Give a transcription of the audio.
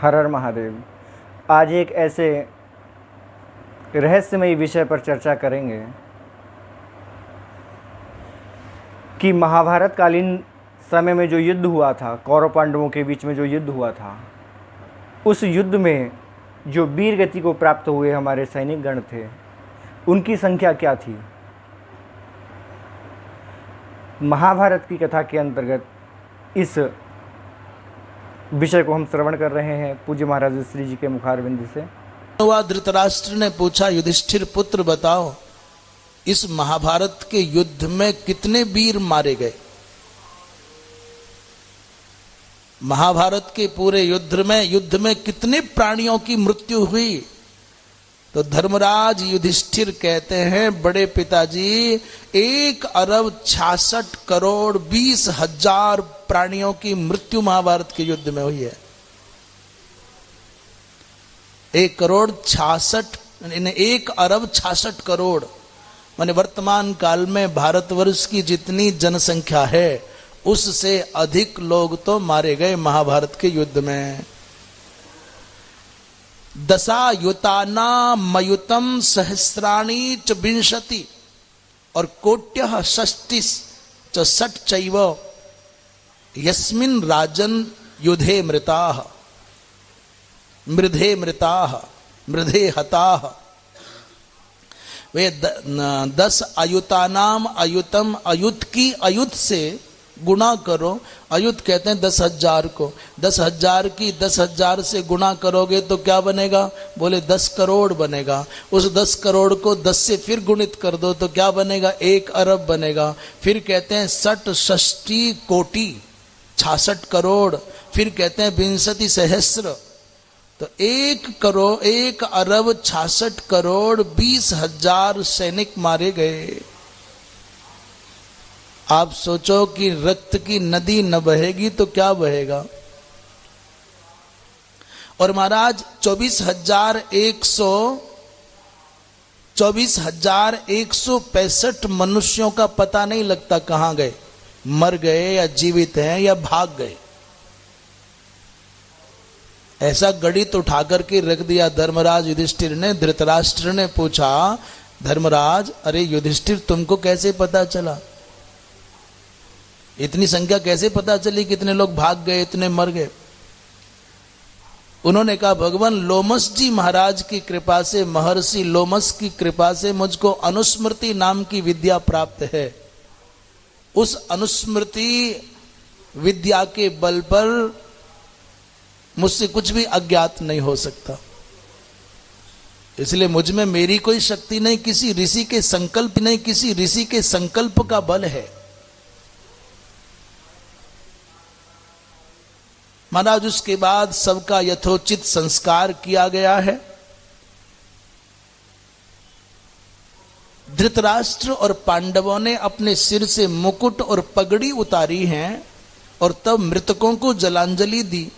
हर हर महादेव। आज एक ऐसे रहस्यमयी विषय पर चर्चा करेंगे कि महाभारत कालीन समय में जो युद्ध हुआ था, कौरव पांडवों के बीच में जो युद्ध हुआ था, उस युद्ध में जो वीर गति को प्राप्त हुए हमारे सैनिक गण थे, उनकी संख्या क्या थी। महाभारत की कथा के अंतर्गत इस विषय को हम श्रवण कर रहे हैं पूज्य महाराज श्री जी के मुखारविंद से। धृतराष्ट्र ने पूछा, युधिष्ठिर पुत्र बताओ, इस महाभारत के युद्ध में कितने वीर मारे गए? महाभारत के पूरे युद्ध में कितने प्राणियों की मृत्यु हुई? तो धर्मराज युधिष्ठिर कहते हैं, बड़े पिताजी, 1,66,20,000 प्राणियों की मृत्यु महाभारत के युद्ध में हुई है। 1,66,000 माने वर्तमान काल में भारतवर्ष की जितनी जनसंख्या है उससे अधिक लोग तो मारे गए महाभारत के युद्ध में। दशायुतानामयुतम सहस्राणि च विंशति और कोट्यः षष्टिः च षट् चैव यस्मिन् राजन् युधे मृताः मृधे हताः। वे 10 अयुतानाम अयुतम, अयुत की अयुत से गुणा करो। अयुत कहते हैं 10,000 को। 10,000 की 10,000 से गुणा करोगे तो क्या बनेगा? बोले 10 करोड़ बनेगा। उस 10 करोड़ को 10 से फिर गुणित कर दो तो क्या बनेगा? 1 अरब बनेगा। फिर कहते हैं 60 कोटि 66 करोड़। फिर कहते हैं 20 सहस्र। तो 1 अरब 66 करोड़ 20,000 सैनिक मारे गए। आप सोचो कि रक्त की नदी न बहेगी तो क्या बहेगा? और महाराज 24,165 मनुष्यों का पता नहीं लगता कहां गए, मर गए या जीवित हैं या भाग गए। ऐसा गणित उठा करके रख दिया धर्मराज युधिष्ठिर ने। धृतराष्ट्र ने पूछा, धर्मराज, अरे युधिष्ठिर, तुमको कैसे पता चला? इतनी संख्या कैसे पता चली? कितने लोग भाग गए, इतने मर गए? उन्होंने कहा, भगवान लोमस जी महाराज की कृपा से, महर्षि लोमस की कृपा से मुझको अनुस्मृति नाम की विद्या प्राप्त है। उस अनुस्मृति विद्या के बल पर मुझसे कुछ भी अज्ञात नहीं हो सकता। इसलिए मुझ में मेरी कोई शक्ति नहीं, किसी ऋषि के संकल्प नहीं, किसी ऋषि के संकल्प का बल है। महाराज उसके बाद सबका यथोचित संस्कार किया गया है। धृतराष्ट्र और पांडवों ने अपने सिर से मुकुट और पगड़ी उतारी हैं और तब मृतकों को जलांजलि दी।